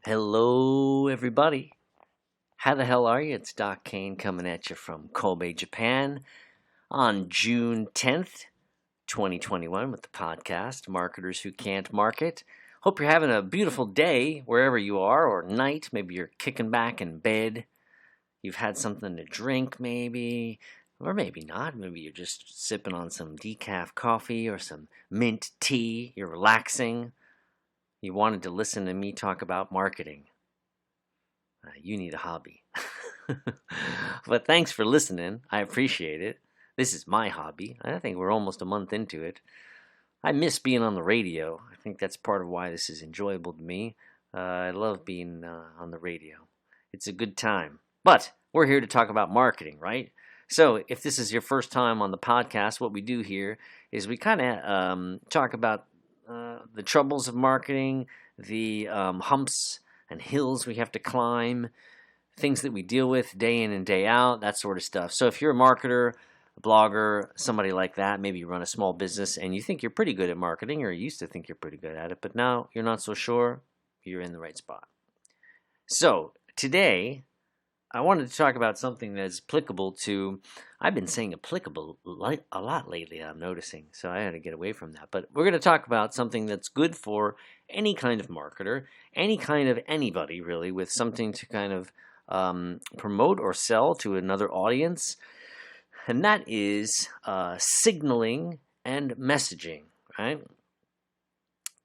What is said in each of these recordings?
Hello, everybody. How the hell are you? It's Doc Kane coming at you from Kobe, Japan on June 10th, 2021 with the podcast Marketers Who Can't Market. Hope you're having a beautiful day wherever you are, or night. Maybe you're kicking back in bed. You've had something to drink, maybe, or maybe not. Maybe you're just sipping on some decaf coffee or some mint tea. You're relaxing. You wanted to listen to me talk about marketing. You need a hobby. But thanks for listening. I appreciate it. This is my hobby. I think we're almost a month into it. I miss being on the radio. I think that's part of why this is enjoyable to me. I love being on the radio. It's a good time. But we're here to talk about marketing, right? So if this is your first time on the podcast, what we do here is we kind of talk about the troubles of marketing, the humps and hills we have to climb, things that we deal with day in and day out, that sort of stuff. So if you're a marketer, a blogger, somebody like that, maybe you run a small business and you think you're pretty good at marketing, or you used to think you're pretty good at it, but now you're not so sure, you're in the right spot. So today, I wanted to talk about something that's applicable to, I've been saying applicable a lot lately, I'm noticing, so I had to get away from that. But we're going to talk about something that's good for any kind of marketer, any kind of anybody really, with something to kind of promote or sell to another audience, and that is signaling and messaging, right?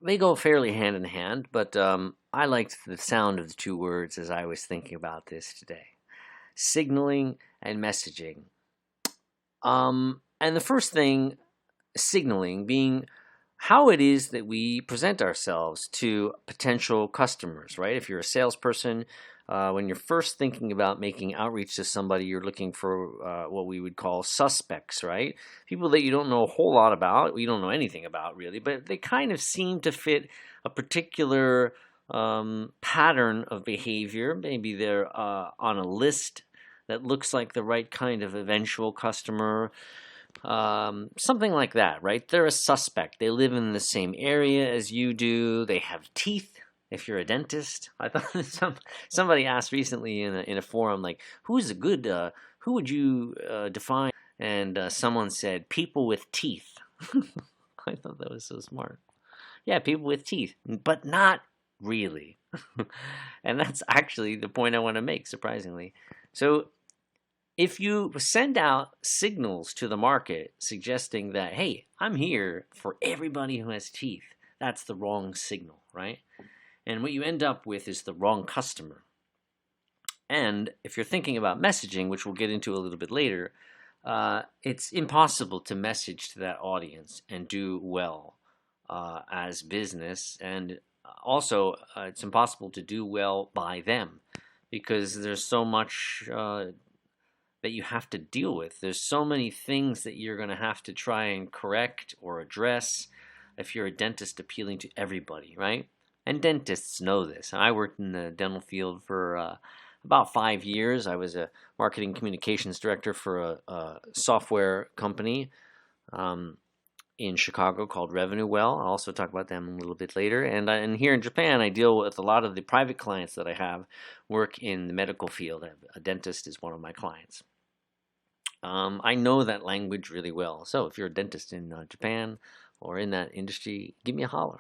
They go fairly hand in hand, but I liked the sound of the two words as I was thinking about this today. Signaling and messaging. And the first thing, signaling, being how it is that we present ourselves to potential customers, right? If you're a salesperson, when you're first thinking about making outreach to somebody, you're looking for what we would call suspects, right? People that you don't know a whole lot about, you don't know anything about really, but they kind of seem to fit a particular pattern of behavior. Maybe they're on a list that looks like the right kind of eventual customer. Something like that, right? They're a suspect. They live in the same area as you do. They have teeth. If you're a dentist, I thought somebody asked recently in a forum, like, who's a good, who would you define? And someone said, people with teeth. I thought that was so smart. Yeah, people with teeth, but not really. And that's actually the point I want to make, surprisingly. So if you send out signals to the market suggesting that, hey, I'm here for everybody who has teeth, that's the wrong signal, right? And what you end up with is the wrong customer. And if you're thinking about messaging, which we'll get into a little bit later, it's impossible to message to that audience and do well as business. And also, it's impossible to do well by them because there's so much that you have to deal with. There's so many things that you're going to have to try and correct or address if you're a dentist appealing to everybody, right? And dentists know this. I worked in the dental field for about 5 years. I was a marketing communications director for a software company in Chicago called Revenue Well. I'll also talk about them a little bit later. And here in Japan, I deal with a lot of the private clients that I have work in the medical field. A dentist is one of my clients. I know that language really well. So if you're a dentist in Japan or in that industry, give me a holler.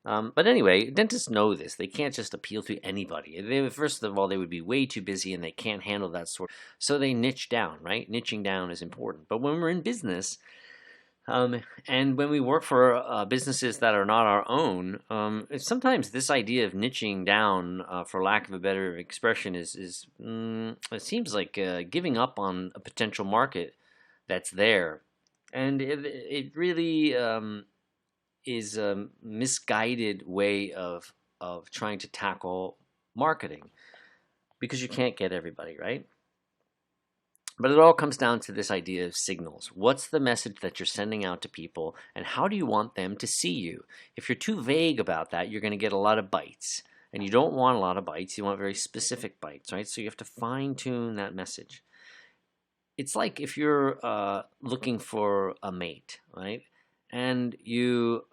But anyway, dentists know this. They can't just appeal to anybody. First of all, they would be way too busy and they can't handle that sort. So they niche down, right? Niching down is important. But when we're in business, and when we work for businesses that are not our own, sometimes this idea of niching down, for lack of a better expression, it seems like giving up on a potential market that's there. And it really is a misguided way of trying to tackle marketing because you can't get everybody, right? But it all comes down to this idea of signals. What's the message that you're sending out to people, and how do you want them to see you? If you're too vague about that, you're going to get a lot of bites. And you don't want a lot of bites. You want very specific bites, right? So you have to fine-tune that message. It's like if you're looking for a mate, right? And you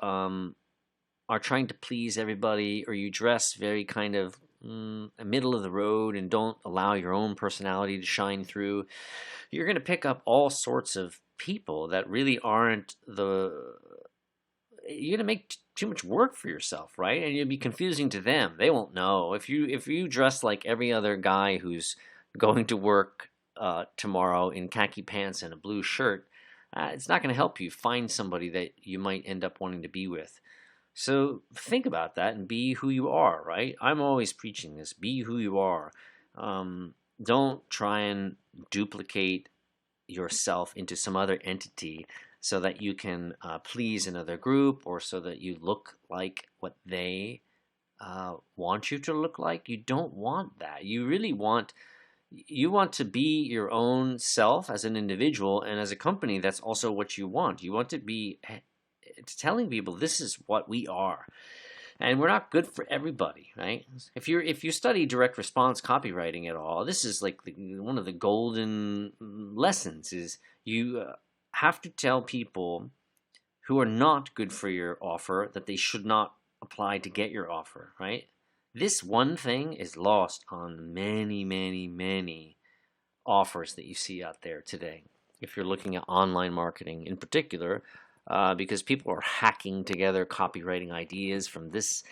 are trying to please everybody, or you dress very kind of middle of the road and don't allow your own personality to shine through, you're going to pick up all sorts of people that really aren't the. You're going to make too much work for yourself, right? And you'll be confusing to them. They won't know if you dress like every other guy who's going to work tomorrow in khaki pants and a blue shirt. It's not going to help you find somebody that you might end up wanting to be with. So think about that and be who you are, right? I'm always preaching this: be who you are. Don't try and duplicate yourself into some other entity so that you can please another group, or so that you look like what they want you to look like. You don't want that. You want to be your own self as an individual, and as a company, that's also what you want. You want to be telling people this is what we are. And we're not good for everybody, right? If you study direct response copywriting at all, this is like one of the golden lessons: is you have to tell people who are not good for your offer that they should not apply to get your offer, right? This one thing is lost on many, many, many offers that you see out there today. If you're looking at online marketing in particular, because people are hacking together copywriting ideas from this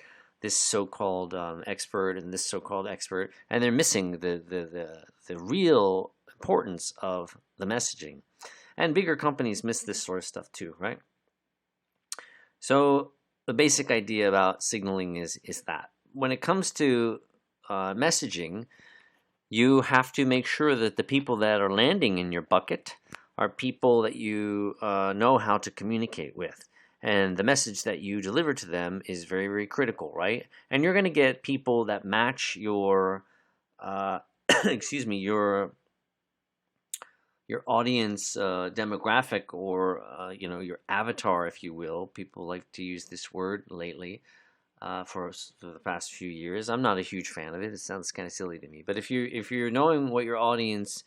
so-called expert and this so-called expert, and they're missing the real importance of the messaging. And bigger companies miss this sort of stuff too, right? So the basic idea about signaling is that when it comes to messaging, you have to make sure that the people that are landing in your bucket are people that you know how to communicate with. And the message that you deliver to them is very, very critical, right? And you're going to get people that match your, excuse me, your audience demographic, or your avatar, if you will. People like to use this word lately. For the past few years, I'm not a huge fan of it. It sounds kind of silly to me. But if you're knowing what your audience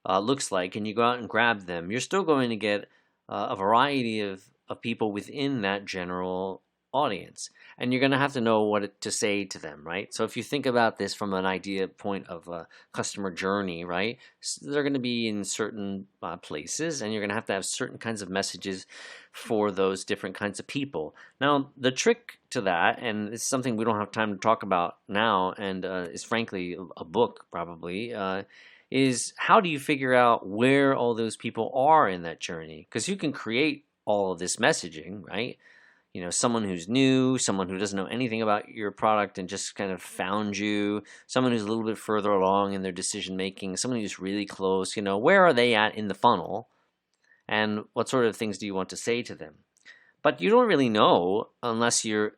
looks like, and you go out and grab them, you're still going to get a variety of people within that general audience, and you're going to have to know what to say to them, right? So if you think about this from an idea point of a customer journey, right, they're going to be in certain places, and you're going to have certain kinds of messages for those different kinds of people. Now, the trick to that, and it's something we don't have time to talk about now, and is frankly a book probably, is how do you figure out where all those people are in that journey? Because you can create all of this messaging, right? Someone who's new, someone who doesn't know anything about your product and just kind of found you, someone who's a little bit further along in their decision making, someone who's really close, where are they at in the funnel, and what sort of things do you want to say to them? But you don't really know unless you're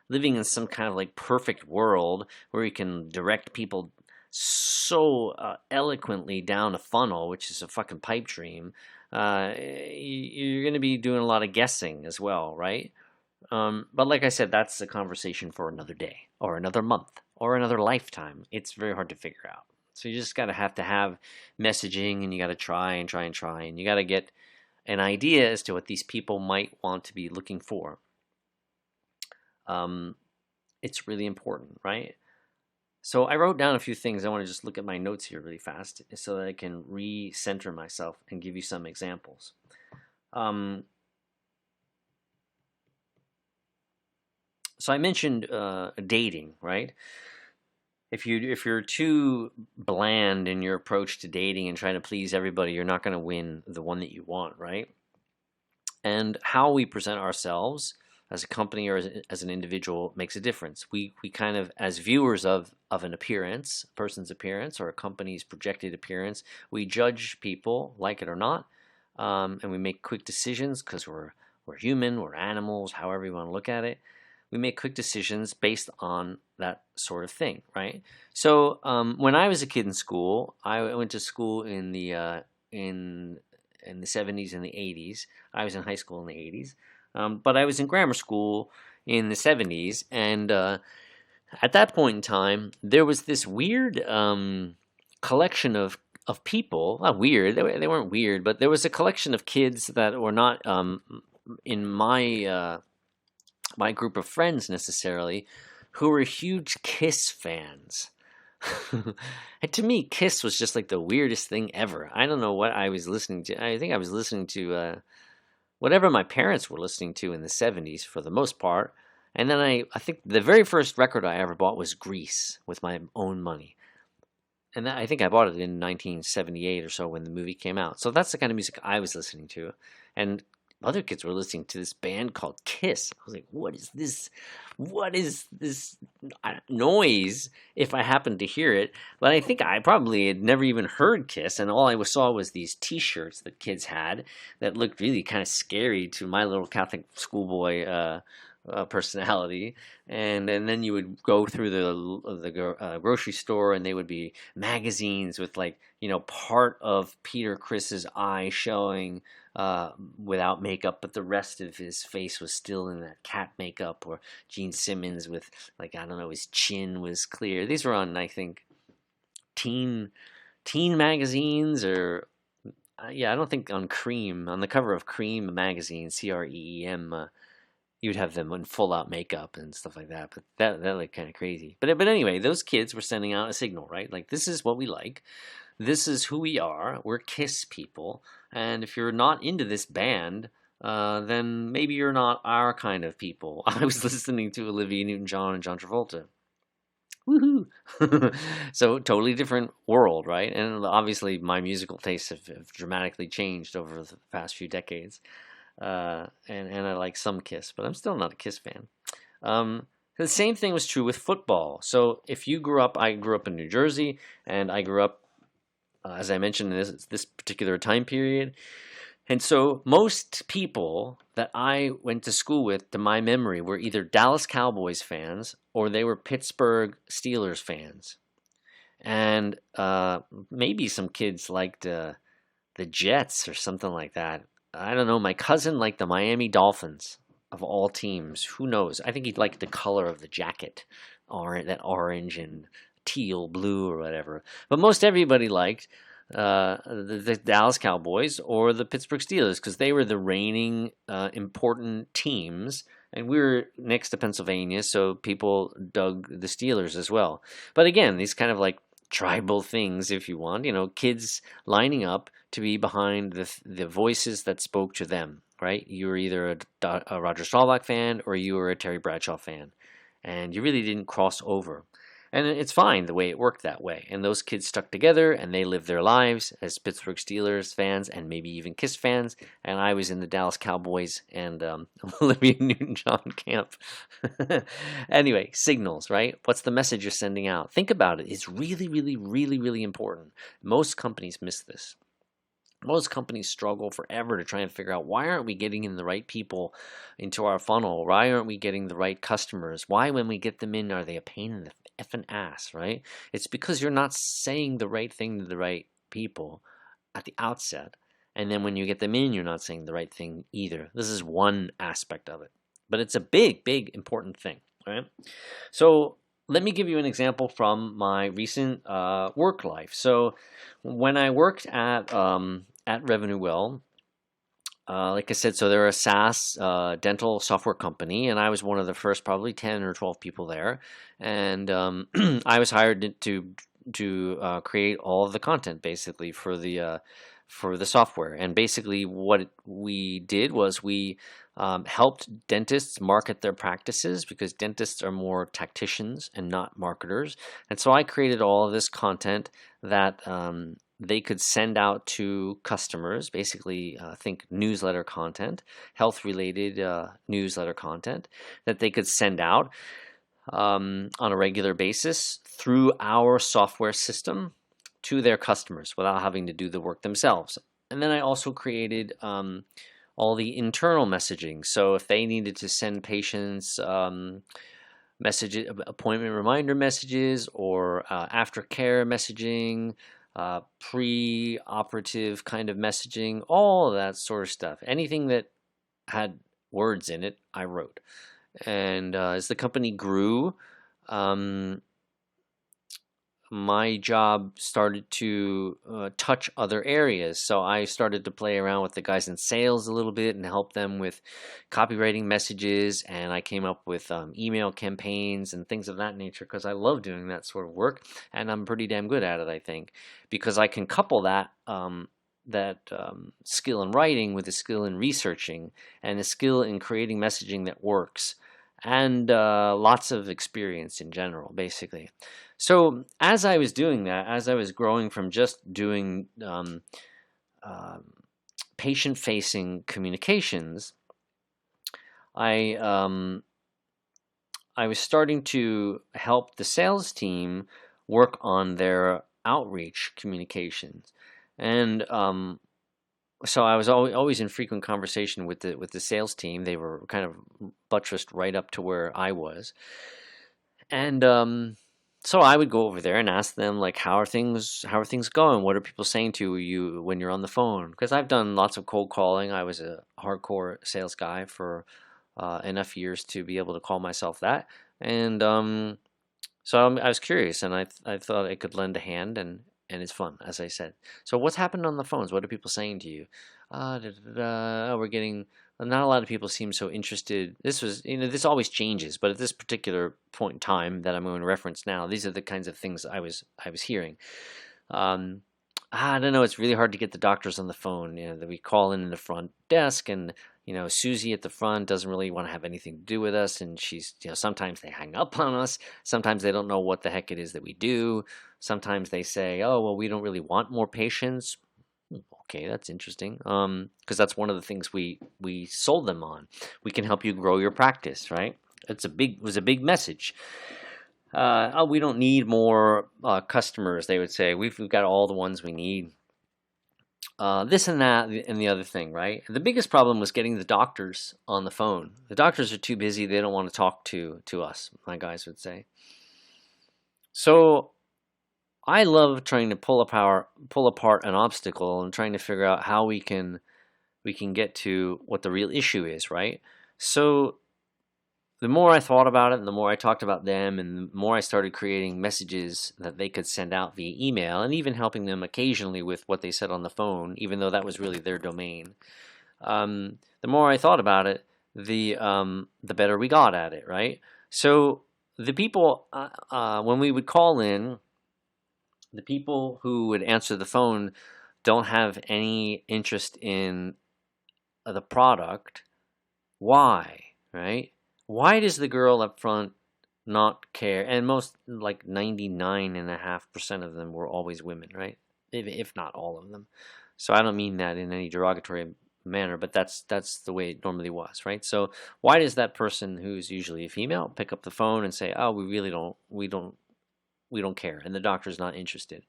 living in some kind of like perfect world where you can direct people so eloquently down a funnel, which is a fucking pipe dream. You're going to be doing a lot of guessing as well, right? But like I said, that's a conversation for another day, or another month, or another lifetime. It's very hard to figure out. So you just got to have messaging, and you got to try and try and try, and you got to get an idea as to what these people might want to be looking for. It's really important, right? So I wrote down a few things. I want to just look at my notes here really fast so that I can re-center myself and give you some examples. So I mentioned dating, right? If you're too bland in your approach to dating and trying to please everybody, you're not going to win the one that you want, right? And how we present ourselves as a company or as an individual makes a difference. We kind of, as viewers of an appearance, a person's appearance or a company's projected appearance, we judge people, like it or not, and we make quick decisions because we're human, we're animals, however you want to look at it. We make quick decisions based on that sort of thing, right? So when I was a kid in school, I went to school in the 70s and the 80s. I was in high school in the 80s. But I was in grammar school in the 70s, and at that point in time, there was this weird collection of people. Not weird, they weren't weird, but there was a collection of kids that were not in my my group of friends necessarily who were huge Kiss fans. And to me, Kiss was just like the weirdest thing ever. I don't know what I was listening to. I think I was listening to whatever my parents were listening to in the 70s for the most part. And then I think the very first record I ever bought was Grease with my own money. And I think I bought it in 1978 or so when the movie came out. So that's the kind of music I was listening to. And other kids were listening to this band called Kiss. I was like, what is this? What is this noise? If I happened to hear it. But I think I probably had never even heard Kiss. And all I saw was these t-shirts that kids had that looked really kind of scary to my little Catholic schoolboy personality, and then you would go through the grocery store, and they would be magazines with, like, part of Peter Chris's eye showing without makeup, but the rest of his face was still in that cat makeup, or Gene Simmons with, like, I don't know, his chin was clear. These were on, I think, teen magazines, or yeah, I don't think on Cream, on the cover of Cream magazine, CREEM. You'd have them in full out makeup and stuff like that, but that like kind of crazy. But anyway, those kids were sending out a signal, right? Like, this is what we like, this is who we are. We're Kiss people, and if you're not into this band, then maybe you're not our kind of people. I was listening to Olivia Newton-John and John Travolta. Woohoo! So totally different world, right? And obviously, my musical tastes have dramatically changed over the past few decades. And I like some Kiss, but I'm still not a Kiss fan. The same thing was true with football. So if you I grew up in New Jersey, and I grew up, as I mentioned, in this particular time period. And so most people that I went to school with, to my memory, were either Dallas Cowboys fans or they were Pittsburgh Steelers fans. And maybe some kids liked the Jets or something like that. I don't know. My cousin liked the Miami Dolphins of all teams. Who knows? I think he liked the color of the jacket, that orange and teal blue or whatever. But most everybody liked the Dallas Cowboys or the Pittsburgh Steelers, because they were the reigning important teams. And we were next to Pennsylvania, so people dug the Steelers as well. But again, these kind of like tribal things, if you want, kids lining up to be behind the voices that spoke to them, right? You were either a Roger Staubach fan or you were a Terry Bradshaw fan, and you really didn't cross over. And it's fine the way it worked that way. And those kids stuck together, and they lived their lives as Pittsburgh Steelers fans and maybe even Kiss fans. And I was in the Dallas Cowboys and Olivia Newton-John camp. Anyway, signals, right? What's the message you're sending out? Think about it. It's really, really, really, really important. Most companies miss this. Most companies struggle forever to try and figure out, why aren't we getting in the right people into our funnel? Why aren't we getting the right customers? Why, when we get them in, are they a pain in the effing ass, right? It's because you're not saying the right thing to the right people at the outset. And then when you get them in, you're not saying the right thing either. This is one aspect of it. But it's a big, big, important thing, right? So let me give you an example from my recent work life. So when I worked at Revenue Well, like I said, so they're a SaaS dental software company, and I was one of the first probably 10 or 12 people there. And I was hired to create all of the content basically for the software. And basically what we did was we helped dentists market their practices, because dentists are more tacticians and not marketers. And so I created all of this content that they could send out to customers, basically think newsletter content, health-related newsletter content that they could send out on a regular basis through our software system to their customers without having to do the work themselves. And then I also created all the internal messaging. So if they needed to send patients messages, appointment reminder messages, or aftercare messaging, pre-operative kind of messaging, all of that sort of stuff. Anything that had words in it, I wrote. And as the company grew, my job started to touch other areas. So I started to play around with the guys in sales a little bit and help them with copywriting messages. And I came up with email campaigns and things of that nature because I love doing that sort of work, and I'm pretty damn good at it, I think, because I can couple that skill in writing with a skill in researching and a skill in creating messaging that works, and lots of experience in general, basically. So as I was doing that, as I was growing from just doing patient-facing communications, I I was starting to help the sales team work on their outreach communications, and so I was always in frequent conversation with the sales team. They were kind of buttressed right up to where I was, and so I would go over there and ask them, like, how are things going? What are people saying to you when you're on the phone? Because I've done lots of cold calling. I was a hardcore sales guy for enough years to be able to call myself that, and I was curious, and I thought I could lend a hand, and it's fun, as I said. So what's happened on the phones? What are people saying to you? Da, da, da, we're getting not a lot of people seem so interested. This was, this always changes, but at this particular point in time that I'm going to reference now, these are the kinds of things I was hearing. Um, I don't know. It's really hard to get the doctors on the phone. That we call in the front desk, and Susie at the front doesn't really want to have anything to do with us, and she's, sometimes they hang up on us. Sometimes they don't know what the heck it is that we do. Sometimes they say, "Oh, well, we don't really want more patients." Okay, that's interesting. Because that's one of the things we sold them on. We can help you grow your practice, right? It was a big message. Oh, we don't need more customers, they would say. We've got all the ones we need. This and that and the other thing, right? The biggest problem was getting the doctors on the phone. The doctors are too busy. They don't want to talk to us, my guys would say. So I love trying to pull apart an obstacle and trying to figure out how we can get to what the real issue is, right? So the more I thought about it, and the more I talked about them, and the more I started creating messages that they could send out via email, and even helping them occasionally with what they said on the phone, even though that was really their domain. The more I thought about it, the better we got at it, right? So the people, when we would call in, the people who would answer the phone don't have any interest in the product. Why, right? Why does the girl up front not care? And most, like 99.5% of them were always women, right? If not all of them. So I don't mean that in any derogatory manner, but that's the way it normally was, right? So why does that person, who's usually a female, pick up the phone and say, "Oh, we don't care," and the doctor's not interested?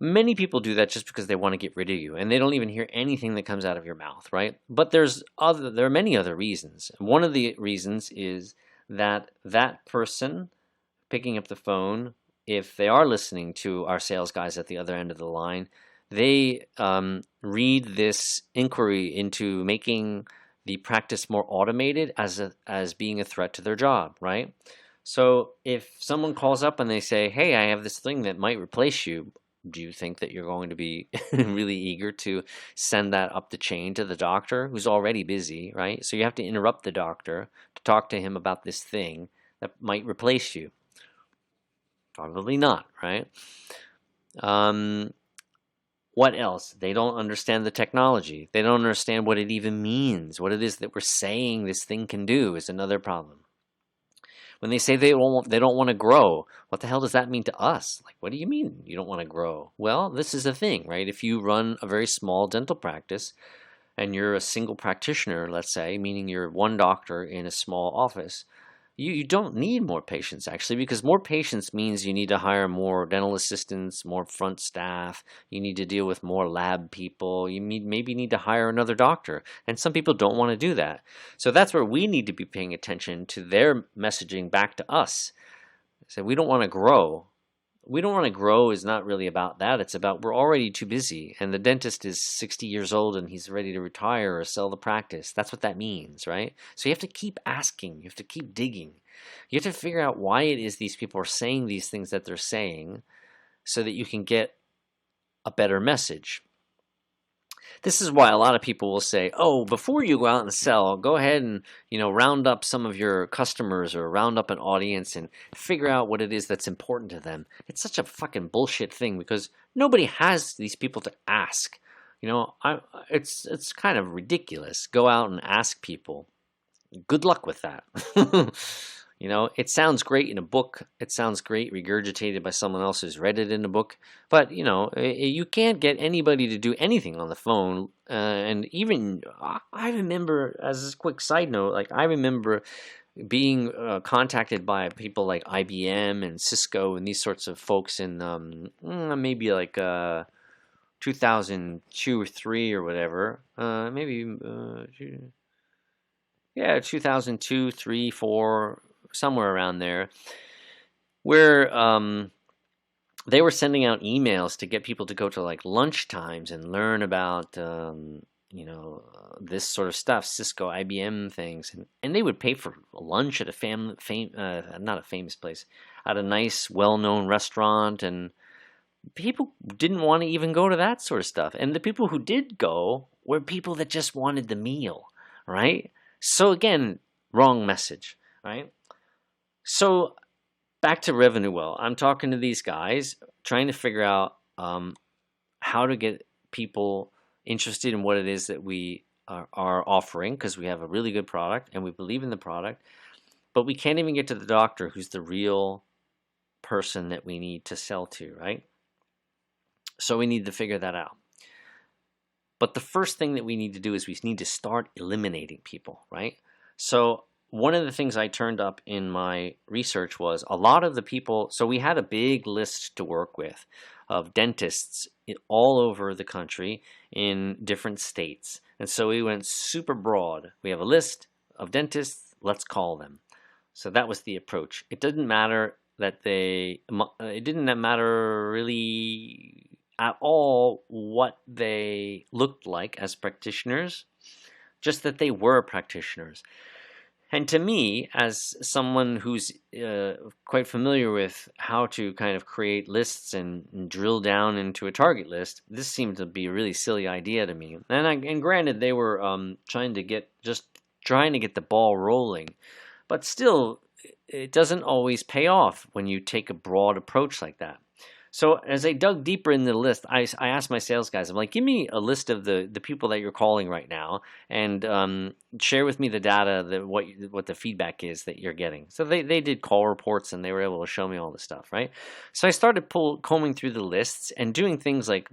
Many people do that just because they want to get rid of you, and they don't even hear anything that comes out of your mouth, right? But there are many other reasons. One of the reasons is that person picking up the phone, if they are listening to our sales guys at the other end of the line, they read this inquiry into making the practice more automated as being a threat to their job, right? So if someone calls up and they say, "Hey, I have this thing that might replace you," do you think that you're going to be really eager to send that up the chain to the doctor who's already busy, right? So you have to interrupt the doctor to talk to him about this thing that might replace you. Probably not, right? What else? They don't understand the technology. They don't understand what it even means. What it is that we're saying this thing can do is another problem. When they say they don't want to grow, what the hell does that mean to us? Like, what do you mean you don't want to grow? Well, this is the thing, right? If you run a very small dental practice and you're a single practitioner, let's say, meaning you're one doctor in a small office, you don't need more patients, actually, because more patients means you need to hire more dental assistants, more front staff. You need to deal with more lab people. You maybe need to hire another doctor. And some people don't want to do that. So that's where we need to be paying attention to their messaging back to us. So we don't want to grow. We don't want to grow is not really about that. It's about we're already too busy, and the dentist is 60 years old and he's ready to retire or sell the practice. That's what that means, right? So you have to keep asking. You have to keep digging. You have to figure out why it is these people are saying these things that they're saying so that you can get a better message. This is why a lot of people will say, "Oh, before you go out and sell, go ahead and, round up some of your customers or round up an audience and figure out what it is that's important to them." It's such a fucking bullshit thing because nobody has these people to ask. It's kind of ridiculous. Go out and ask people. Good luck with that. It sounds great in a book. It sounds great regurgitated by someone else who's read it in a book. But, you can't get anybody to do anything on the phone. And even, I remember, as a quick side note, like I remember being contacted by people like IBM and Cisco and these sorts of folks in maybe like 2002 or 3 or whatever. Yeah, 2002, 3, 4, somewhere around there, where they were sending out emails to get people to go to like lunch times and learn about this sort of stuff, Cisco, IBM things, and they would pay for lunch at a not a famous place, at a nice, well-known restaurant, and people didn't want to even go to that sort of stuff. And the people who did go were people that just wanted the meal, right? So again, wrong message, right? So back to revenue well. I'm talking to these guys, trying to figure out how to get people interested in what it is that we are offering, because we have a really good product and we believe in the product, but we can't even get to the doctor who's the real person that we need to sell to, right? So we need to figure that out. But the first thing that we need to do is we need to start eliminating people, right? So one of the things I turned up in my research was a lot of the people, so we had a big list to work with of dentists all over the country in different states. And so we went super broad. We have a list of dentists, let's call them. So that was the approach. It didn't matter really at all what they looked like as practitioners, just that they were practitioners. And to me, as someone who's quite familiar with how to kind of create lists and drill down into a target list, this seemed to be a really silly idea to me. And granted, they were trying to get the ball rolling, but still, it doesn't always pay off when you take a broad approach like that. So as I dug deeper in the list, I asked my sales guys, I'm like, give me a list of the people that you're calling right now, and share with me the data, what the feedback is that you're getting. So they did call reports, and they were able to show me all the stuff, right? So I started combing through the lists and doing things like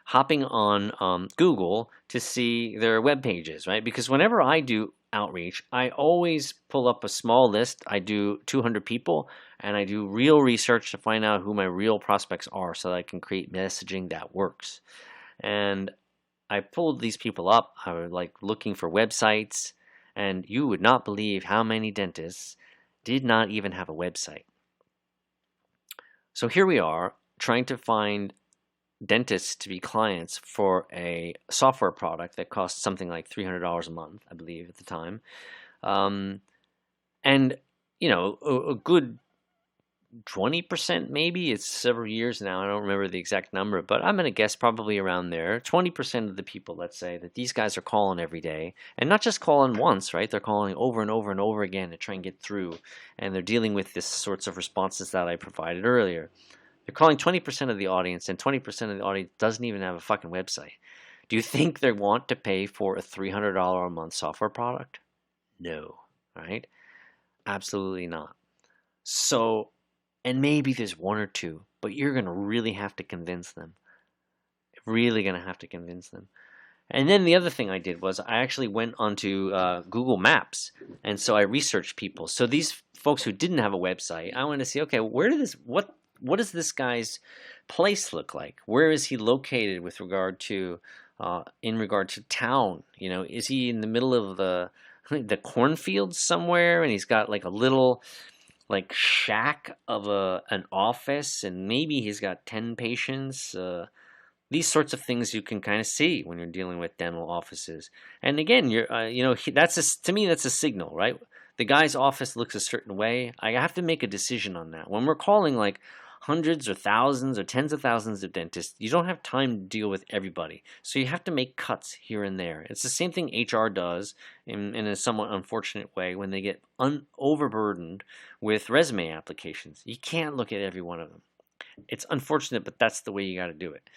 hopping on Google to see their web pages, right? Because whenever I do outreach, I always pull up a small list. I do 200 people, and I do real research to find out who my real prospects are so that I can create messaging that works. And I pulled these people up. I was like looking for websites, and you would not believe how many dentists did not even have a website. So here we are trying to find dentists to be clients for a software product that costs something like $300 a month, I believe at the time. And, a good 20% maybe, it's several years now, I don't remember the exact number, but I'm going to guess probably around there, 20% of the people, let's say, that these guys are calling every day, and not just calling once, right? They're calling over and over and over again to try and get through, and they're dealing with this sorts of responses that I provided earlier. They're calling 20% of the audience, and 20% of the audience doesn't even have a fucking website. Do you think they want to pay for a $300 a month software product? No, right? Absolutely not. So, and maybe there's one or two, but you're going to really have to convince them. Really going to have to convince them. And then the other thing I did was I actually went onto Google Maps, and so I researched people. So these folks who didn't have a website, I wanted to see, okay, what does this guy's place look like? Where is he located with regard to, in regard to town? Is he in the middle of the cornfields somewhere, and he's got like a little like shack of an office, and maybe he's got 10 patients? These sorts of things you can kind of see when you're dealing with dental offices. And again, to me, that's a signal, right? the guy's office looks a certain way, I have to make a decision on that. When we're calling like hundreds or thousands or tens of thousands of dentists, you don't have time to deal with everybody. So you have to make cuts here and there. It's the same thing HR does in a somewhat unfortunate way when they get overburdened with resume applications. You can't look at every one of them. It's unfortunate, but that's the way you got to do it.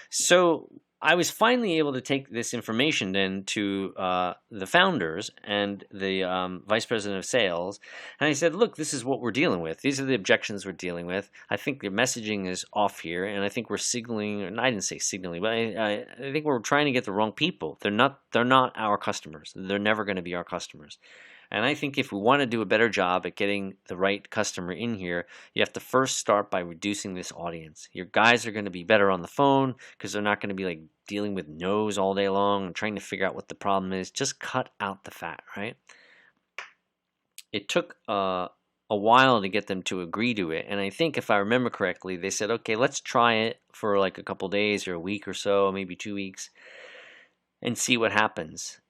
So I was finally able to take this information then to the founders and the vice president of sales, and I said, "Look, this is what we're dealing with. These are the objections we're dealing with. I think the messaging is off here, and I think we're signaling. And I didn't say signaling, but I think we're trying to get the wrong people. They're not our customers. They're never going to be our customers." And I think if we want to do a better job at getting the right customer in here, you have to first start by reducing this audience. Your guys are going to be better on the phone because they're not going to be like dealing with no's all day long and trying to figure out what the problem is. Just cut out the fat, right? It took a while to get them to agree to it. And I think if I remember correctly, they said, okay, let's try it for like a couple days or a week or so, maybe 2 weeks, and see what happens.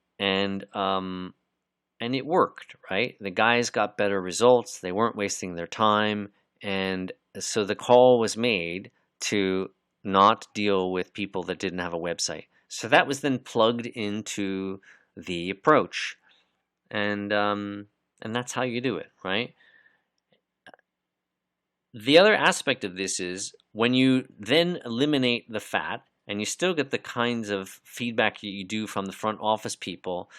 And it worked, right? The guys got better results. They weren't wasting their time. And so the call was made to not deal with people that didn't have a website. So that was then plugged into the approach. And that's how you do it, right? The other aspect of this is when you then eliminate the fat and you still get the kinds of feedback you do from the front office people,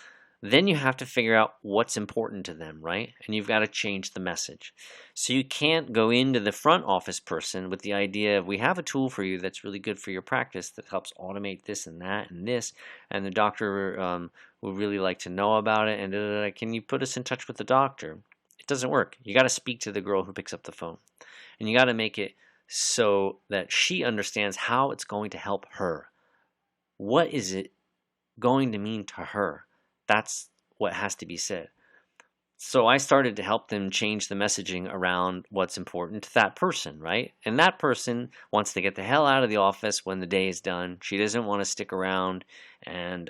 then you have to figure out what's important to them, right? And you've got to change the message. So you can't go into the front office person with the idea of, we have a tool for you that's really good for your practice that helps automate this and that and this, and the doctor would really like to know about it, and can you put us in touch with the doctor? It doesn't work. You got to speak to the girl who picks up the phone. And you got to make it so that she understands how it's going to help her. What is it going to mean to her? That's what has to be said. So I started to help them change the messaging around what's important to that person, right? And that person wants to get the hell out of the office when the day is done. She doesn't want to stick around and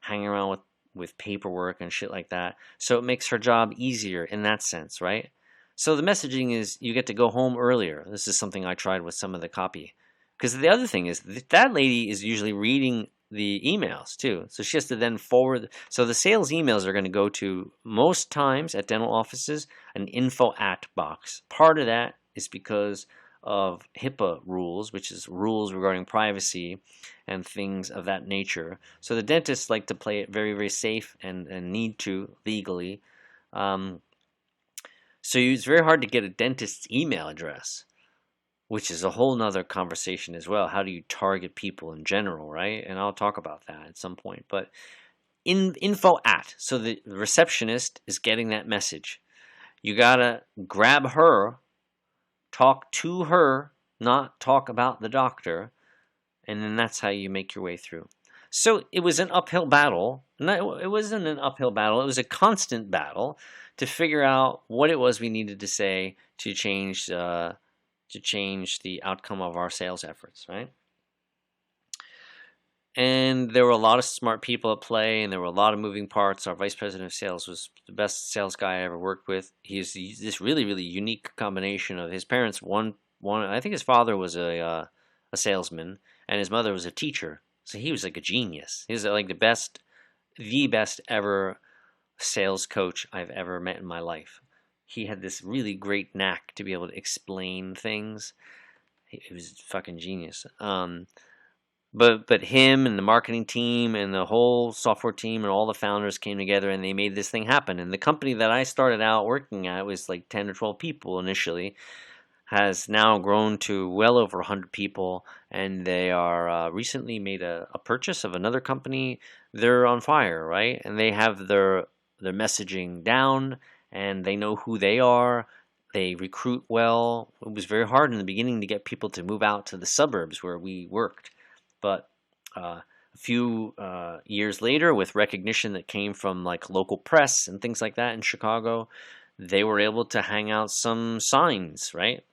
hang around with paperwork and shit like that. So it makes her job easier in that sense, right? So the messaging is you get to go home earlier. This is something I tried with some of the copy. Because the other thing is that lady is usually reading the emails too. So she has to then forward. So the sales emails are going to go to, most times at dental offices, an info at box. Part of that is because of HIPAA rules, which is rules regarding privacy and things of that nature. So the dentists like to play it very, very safe and need to legally. So it's very hard to get a dentist's email address, which is a whole nother conversation as well. How do you target people in general, right? And I'll talk about that at some point. But info at, so the receptionist is getting that message. You gotta grab her, talk to her, not talk about the doctor, and then that's how you make your way through. So it was an uphill battle. No, it wasn't an uphill battle. It was a constant battle to figure out what it was we needed to say to change the outcome of our sales efforts, right? And there were a lot of smart people at play, and there were a lot of moving parts. Our vice president of sales was the best sales guy I ever worked with. He's this really, really unique combination of his parents. One, I think his father was a salesman, and his mother was a teacher. So he was like a genius. He was like the best ever sales coach I've ever met in my life. He had this really great knack to be able to explain things. He was fucking genius. But him and the marketing team and the whole software team and all the founders came together and they made this thing happen. And the company that I started out working at was like 10 or 12 people initially, has now grown to well over 100 people, and they are recently made a purchase of another company. They're on fire, right? And they have their messaging down, and they know who they are. They recruit well. It was very hard in the beginning to get people to move out to the suburbs where we worked. But a few years later, with recognition that came from like local press and things like that in Chicago, they were able to hang out some signs, right?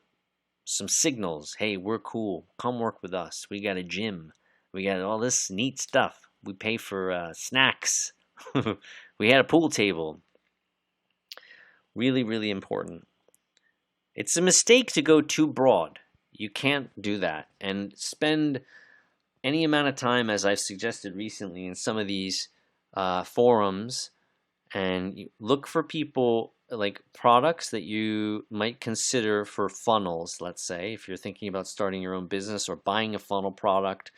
Some signals. Hey, we're cool. Come work with us. We got a gym. We got all this neat stuff. We pay for snacks. We had a pool table. Really, really important. It's a mistake to go too broad. You can't do that and spend any amount of time, as I've suggested recently in some of these forums, and you look for people like products that you might consider for funnels. Let's say if you're thinking about starting your own business or buying a funnel product,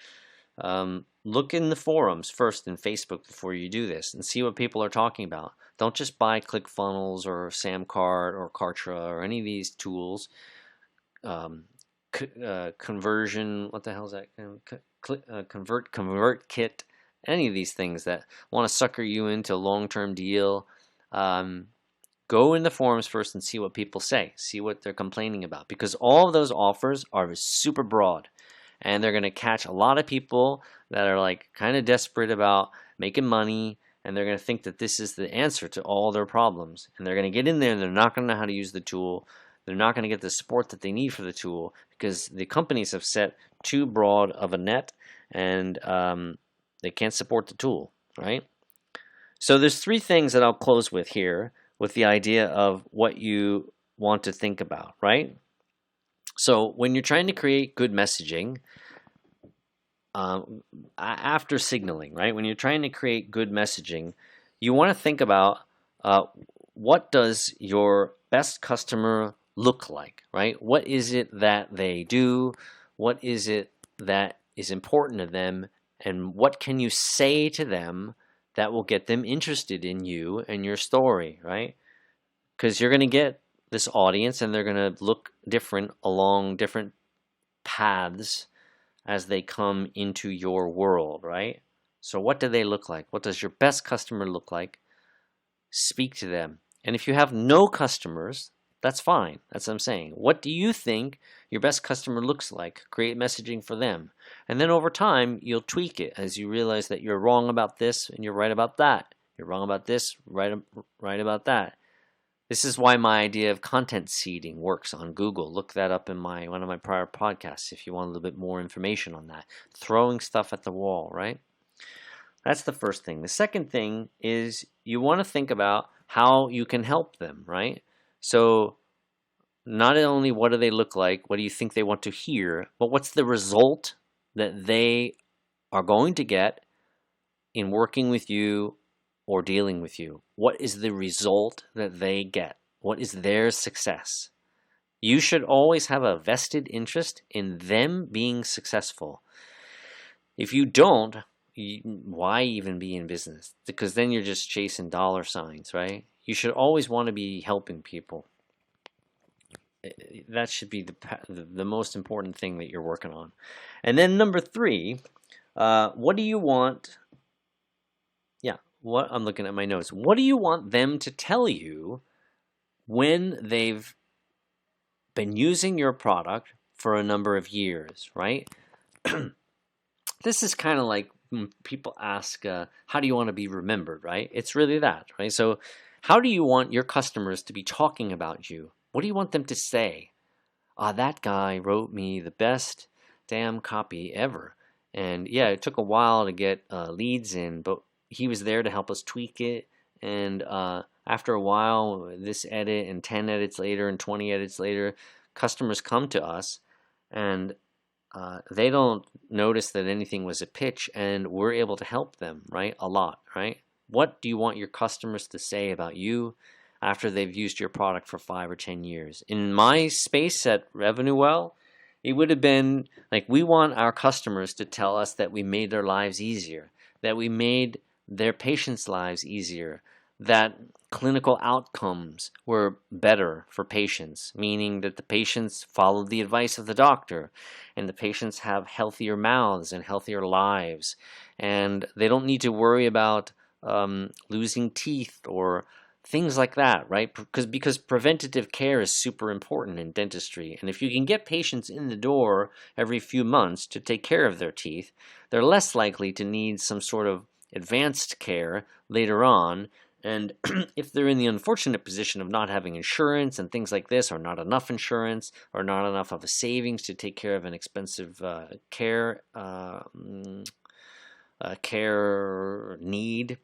look in the forums first in Facebook before you do this and see what people are talking about. Don't just buy ClickFunnels or Samcart or Kartra or any of these tools. Um, Conversion, what the hell is that? Convert Kit, any of these things that want to sucker you into a long-term deal. Go in the forums first and see what people say. See what they're complaining about, because all of those offers are super broad, and they're going to catch a lot of people that are like kind of desperate about making money, and they're going to think that this is the answer to all their problems, and they're going to get in there and they're not going to know how to use the tool. They're not going to get the support that they need for the tool because the companies have set too broad of a net, and they can't support the tool, right? So there's three things that I'll close with here, with the idea of what you want to think about, right? So when you're trying to create good messaging, after signaling, right? When you're trying to create good messaging, you want to think about what does your best customer look like, right? What is it that they do? What is it that is important to them? And what can you say to them that will get them interested in you and your story, right? Because you're going to get this audience and they're going to look different along different paths as they come into your world, right? So what do they look like? What does your best customer look like? Speak to them. And if you have no customers, that's fine. That's what I'm saying. What do you think your best customer looks like? Create messaging for them. And then over time, you'll tweak it as you realize that you're wrong about this and you're right about that. You're wrong about this, right about that. This is why my idea of content seeding works on Google. Look that up in one of my prior podcasts if you want a little bit more information on that. Throwing stuff at the wall, right? That's the first thing. The second thing is you want to think about how you can help them, right? So not only what do they look like, what do you think they want to hear, but what's the result that they are going to get in working with you or dealing with you? What is the result that they get? What is their success? You should always have a vested interest in them being successful. If you don't, why even be in business? Because then you're just chasing dollar signs, right? You should always want to be helping people. That should be the most important thing that you're working on. And then number 3, what do you want? What I'm looking at my notes. What do you want them to tell you when they've been using your product for a number of years, right? This is kind of like when people ask, how do you want to be remembered, right? It's really that, right? So how do you want your customers to be talking about you? What do you want them to say? That guy wrote me the best damn copy ever. And yeah, it took a while to get leads in, but he was there to help us tweak it. And after a while, this edit and 10 edits later and 20 edits later, customers come to us and they don't notice that anything was a pitch, and we're able to help them, right? A lot, right? What do you want your customers to say about you after they've used your product for 5 or 10 years? In my space at Revenue Well, it would have been like, we want our customers to tell us that we made their lives easier, that we made their patients' lives easier, that clinical outcomes were better for patients, meaning that the patients followed the advice of the doctor, and the patients have healthier mouths and healthier lives, and they don't need to worry about losing teeth or things like that, right? Because preventative care is super important in dentistry, and if you can get patients in the door every few months to take care of their teeth, they're less likely to need some sort of advanced care later on. And if they're in the unfortunate position of not having insurance and things like this, or not enough insurance, or not enough of a savings to take care of an expensive care need,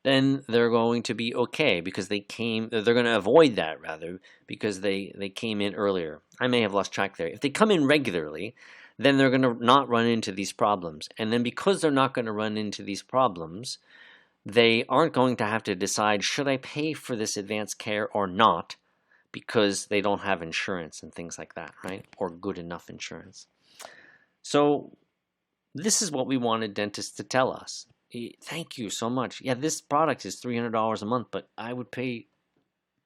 then they're going to be okay because they're going to avoid that rather because they came in earlier. I may have lost track there. If they come in regularly, then they're going to not run into these problems. And then because they're not going to run into these problems, they aren't going to have to decide, should I pay for this advanced care or not, because they don't have insurance and things like that, right? Or good enough insurance. So this is what we wanted dentists to tell us. Thank you so much. Yeah, this product is $300 a month, but I would pay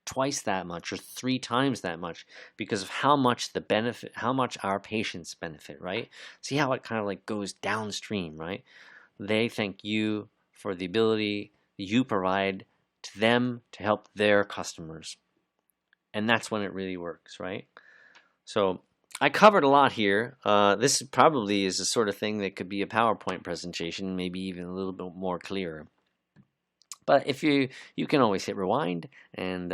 twice that much or 3 times that much because of how much the benefit, how much our patients benefit, right? See how it kind of like goes downstream, right? They thank you for the ability you provide to them to help their customers. And that's when it really works, right? So I covered a lot here. This probably is the sort of thing that could be a PowerPoint presentation, maybe even a little bit more clearer. But if you can always hit rewind and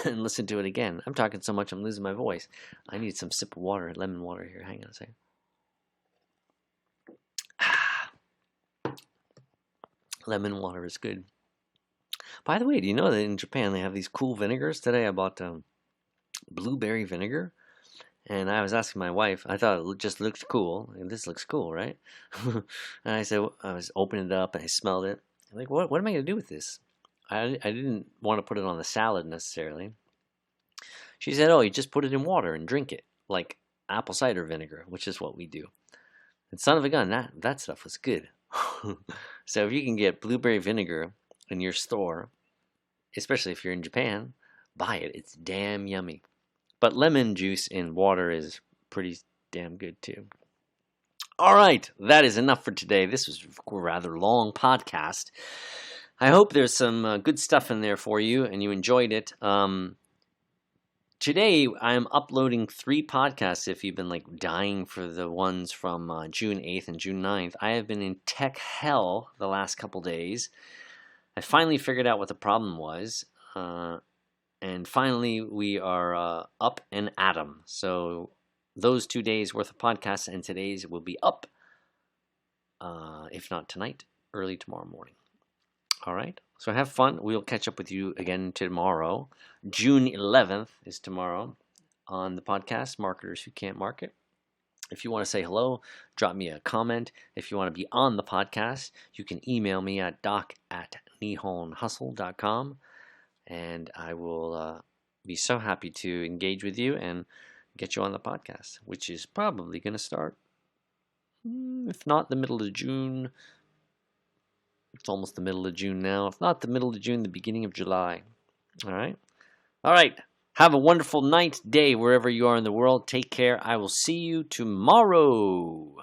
and listen to it again. I'm talking so much I'm losing my voice. I need some sip of water, lemon water here. Hang on a second. Lemon water is good. By the way, do you know that in Japan they have these cool vinegars? Today I bought blueberry vinegar. And I was asking my wife, I thought it just looked cool. And this looks cool, right? And I said, I was opening it up and I smelled it. I'm like, what am I going to do with this? I didn't want to put it on the salad necessarily. She said, oh, you just put it in water and drink it, like apple cider vinegar, which is what we do. And son of a gun, that stuff was good. So if you can get blueberry vinegar in your store, especially if you're in Japan, buy it. It's damn yummy. But lemon juice in water is pretty damn good too. All right, that is enough for today. This was a rather long podcast. I hope there's some good stuff in there for you and you enjoyed it. Today, I'm uploading 3 podcasts if you've been like dying for the ones from June 8th and June 9th. I have been in tech hell the last couple days. I finally figured out what the problem was. And finally, we are up and at 'em. So those 2 days worth of podcasts and today's will be up, if not tonight, early tomorrow morning. All right. So have fun. We'll catch up with you again tomorrow. June 11th is tomorrow on the podcast, Marketers Who Can't Market. If you want to say hello, drop me a comment. If you want to be on the podcast, you can email me at doc@nihonhustle.com. And I will be so happy to engage with you and get you on the podcast, which is probably going to start, if not the middle of June. It's almost the middle of June now. If not the middle of June, the beginning of July. All right. All right. Have a wonderful night, day, wherever you are in the world. Take care. I will see you tomorrow.